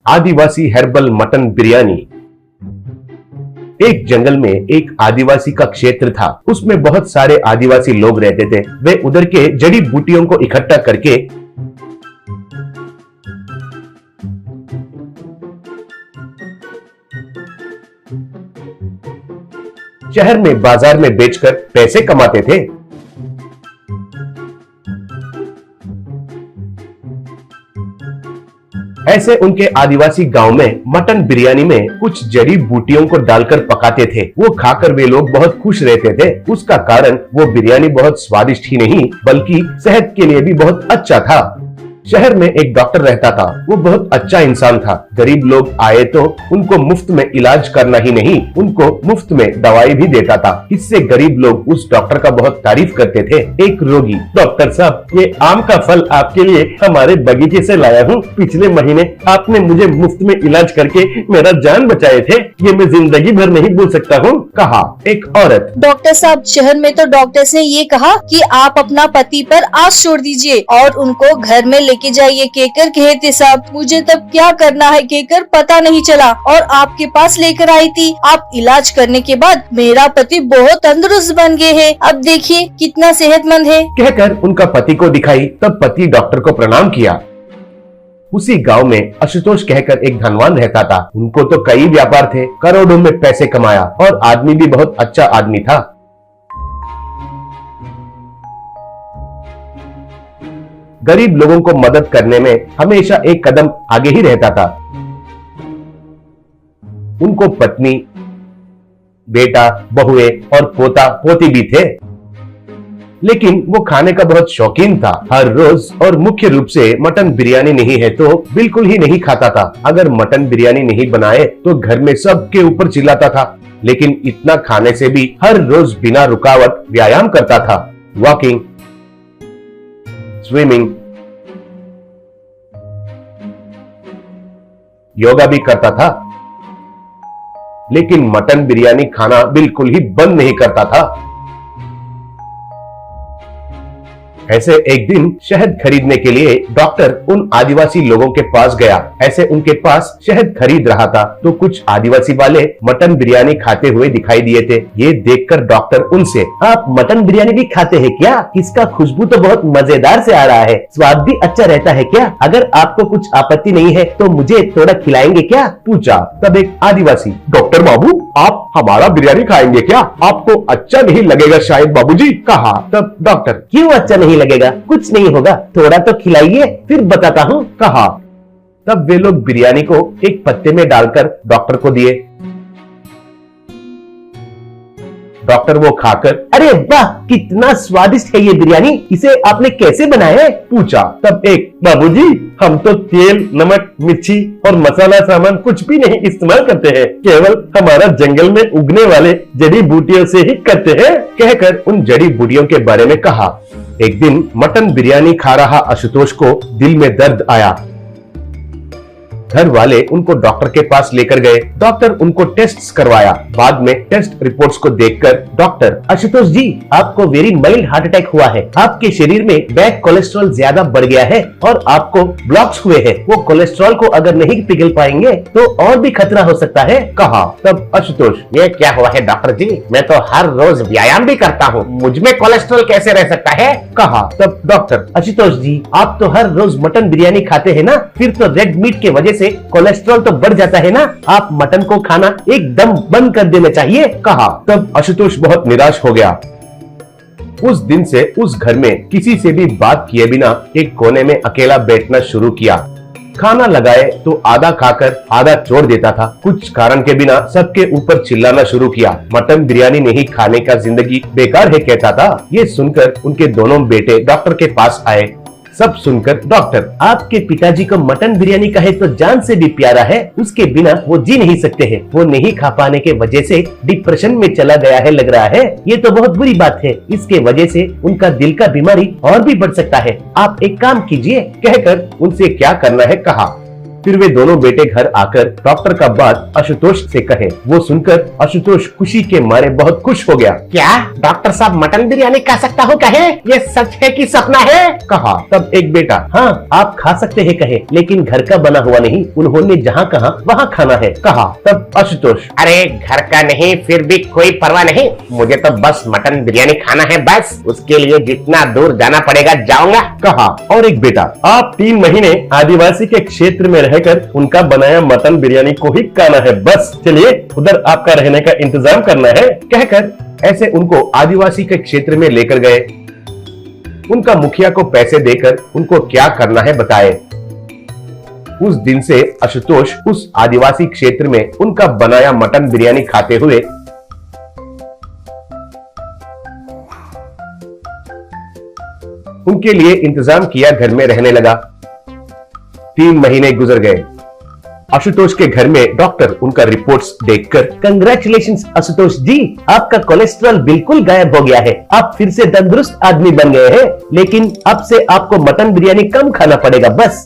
आदिवासी herbal mutton biryani. एक जंगल में एक आदिवासी का क्षेत्र था। उसमें बहुत सारे आदिवासी लोग रहते थे। वे उधर के जड़ी बूटियों को इकट्ठा करके शहर में बाजार में बेचकर पैसे कमाते थे। ऐसे उनके आदिवासी गांव में मटन बिरयानी में कुछ जड़ी बूटियों को डालकर पकाते थे। वो खाकर वे लोग बहुत खुश रहते थे। उसका कारण वो बिरयानी बहुत स्वादिष्ट ही नहीं बल्कि सेहत के लिए भी बहुत अच्छा था। शहर में एक डॉक्टर रहता था। वो बहुत अच्छा इंसान था। गरीब लोग आए तो उनको मुफ्त में इलाज करना ही नहीं, उनको मुफ्त में दवाई भी देता था। इससे गरीब लोग उस डॉक्टर का बहुत तारीफ करते थे। एक रोगी, डॉक्टर साहब, ये आम का फल आपके लिए हमारे बगीचे से लाया हूँ। पिछले महीने आपने मुझे मुफ्त में इलाज करके मेरा जान बचाए थे। ये मैं जिंदगी भर नहीं भूल सकता हूँ, कहा एक औरत। डॉक्टर साहब, शहर में तो डॉक्टर्स ने ये कहा कि आप अपना पति पर आस छोड़ दीजिए और उनको घर में लेके जाइए। कहकर कहते साहब, मुझे तब क्या करना है कहकर पता नहीं चला और आपके पास लेकर आई थी। आप इलाज करने के बाद मेरा पति बहुत तंदुरुस्त बन गए हैं। अब देखिए कितना सेहतमंद है। कहकर उनका पति को दिखाई। तब पति डॉक्टर को प्रणाम किया। उसी गांव में आशुतोष कहकर एक धनवान रहता था। उनको तो कई व्यापार थे, करोड़ों में पैसे कमाया और आदमी भी बहुत अच्छा आदमी था। गरीब लोगों को मदद करने में हमेशा एक कदम आगे ही रहता था। उनको पत्नी, बेटा, बहुए और पोता पोती भी थे। लेकिन वो खाने का बहुत शौकीन था। हर रोज और मुख्य रूप से मटन बिरयानी नहीं है तो बिल्कुल ही नहीं खाता था। अगर मटन बिरयानी नहीं बनाए तो घर में सबके ऊपर चिल्लाता था। लेकिन इतना खाने से भी हर रोज बिना रुकावट व्यायाम करता था। वॉकिंग, स्विमिंग, योगा भी करता था। लेकिन मटन बिरयानी खाना बिल्कुल ही बंद नहीं करता था। ऐसे एक दिन शहद खरीदने के लिए डॉक्टर उन आदिवासी लोगों के पास गया। ऐसे उनके पास शहद खरीद रहा था तो कुछ आदिवासी वाले मटन बिरयानी खाते हुए दिखाई दिए थे। ये देखकर डॉक्टर उनसे, आप मटन बिरयानी भी खाते हैं क्या? इसका खुशबू तो बहुत मजेदार से आ रहा है, स्वाद भी अच्छा रहता है क्या? अगर आपको कुछ आपत्ति नहीं है तो मुझे थोड़ा खिलाएंगे क्या? पूछा। तब एक आदिवासी, डॉक्टर बाबू, आप हमारा बिरयानी खाएंगे क्या? आपको अच्छा नहीं लगेगा शायद बाबूजी, कहा। तब डॉक्टर, क्यों अच्छा नहीं लगेगा? कुछ नहीं होगा, थोड़ा तो खिलाइए फिर बताता हूँ, कहा। तब वे लोग बिरयानी को एक पत्ते में डालकर डॉक्टर को दिए। डॉक्टर वो खाकर, अरे वाह, कितना स्वादिष्ट है ये बिरयानी, इसे आपने कैसे बनाया है? पूछा। तब एक, बाबूजी, हम तो तेल, नमक, मिर्ची और मसाला सामान कुछ भी नहीं इस्तेमाल करते हैं, केवल हमारा जंगल में उगने वाले जड़ी बूटियों से ही करते हैं, कहकर उन जड़ी बूटियों के बारे में कहा। एक दिन मटन बिरयानी खा रहा आशुतोष को दिल में दर्द आया। घर वाले उनको डॉक्टर के पास लेकर गए। डॉक्टर उनको टेस्ट्स करवाया। बाद में टेस्ट रिपोर्ट्स को देखकर डॉक्टर, आशुतोष जी, आपको वेरी माइल्ड हार्ट अटैक हुआ है। आपके शरीर में बैड कोलेस्ट्रॉल ज्यादा बढ़ गया है और आपको ब्लॉक्स हुए हैं। वो कोलेस्ट्रॉल को अगर नहीं पिघल पाएंगे तो और भी खतरा हो सकता है, कहा। तब आशुतोष, ये क्या हुआ है डॉक्टर जी, मैं तो हर रोज व्यायाम भी करता हूँ, मुझ में कोलेस्ट्रॉल कैसे रह सकता है, कहा। तब डॉक्टर, आशुतोष जी, आप तो हर रोज मटन बिरयानी खाते हैं ना, फिर तो रेड मीट के वजह से कोलेस्ट्रॉल तो बढ़ जाता है ना, आप मटन को खाना एकदम बंद कर देना चाहिए, कहा। तब आशुतोष बहुत निराश हो गया। उस दिन से उस घर में किसी से भी बात किए बिना एक कोने में अकेला बैठना शुरू किया। खाना लगाए तो आधा खाकर आधा छोड़ देता था। कुछ कारण के बिना सबके ऊपर चिल्लाना शुरू किया। मटन बिरयानी नहीं खाने का जिंदगी बेकार है कहता था। ये सुनकर उनके दोनों बेटे डॉक्टर के पास आए। सब सुनकर डॉक्टर, आपके पिताजी को मटन बिरयानी का है तो जान से भी प्यारा है, उसके बिना वो जी नहीं सकते हैं। वो नहीं खा पाने के वजह से डिप्रेशन में चला गया है लग रहा है। ये तो बहुत बुरी बात है, इसके वजह से उनका दिल का बीमारी और भी बढ़ सकता है। आप एक काम कीजिए, कहकर उनसे क्या करना है कहा। फिर वे दोनों बेटे घर आकर डॉक्टर का बात आशुतोष से कहे। वो सुनकर आशुतोष खुशी के मारे बहुत खुश हो गया। क्या डॉक्टर साहब मटन बिरयानी खा सकता हूँ कहे? ये सच है कि सपना है? कहा। तब एक बेटा, हाँ आप खा सकते हैं कहे, लेकिन घर का बना हुआ नहीं, उन्होंने जहाँ कहा वहाँ खाना है। कहा। तब आशुतोष, अरे घर का नहीं फिर भी कोई परवाह नहीं, मुझे तो बस मटन बिरयानी खाना है, बस उसके लिए जितना दूर जाना पड़ेगा जाऊंगा। कहा। और एक बेटा, आप 3 महीने आदिवासी के क्षेत्र में रहकर उनका बनाया मटन बिरयानी को ही खाना है, बस चलिए उधर आपका रहने का इंतजाम करना है। कहकर ऐसे उनको आदिवासी के क्षेत्र में लेकर गए। उनका मुखिया को पैसे देकर उनको क्या करना है बताए। उस दिन से आशुतोष उस आदिवासी क्षेत्र में उनका बनाया मटन बिरयानी खाते हुए उनके लिए इंतजाम किया घर में रहने लगा। 3 महीने गुजर गए। आशुतोष के घर में डॉक्टर उनका रिपोर्ट्स देखकर, कंग्रेचुलेशंस आशुतोष जी, आपका कोलेस्ट्रॉल बिल्कुल गायब हो गया है, आप फिर से तंदुरुस्त आदमी बन गए हैं, लेकिन अब से आपको मटन बिरयानी कम खाना पड़ेगा, बस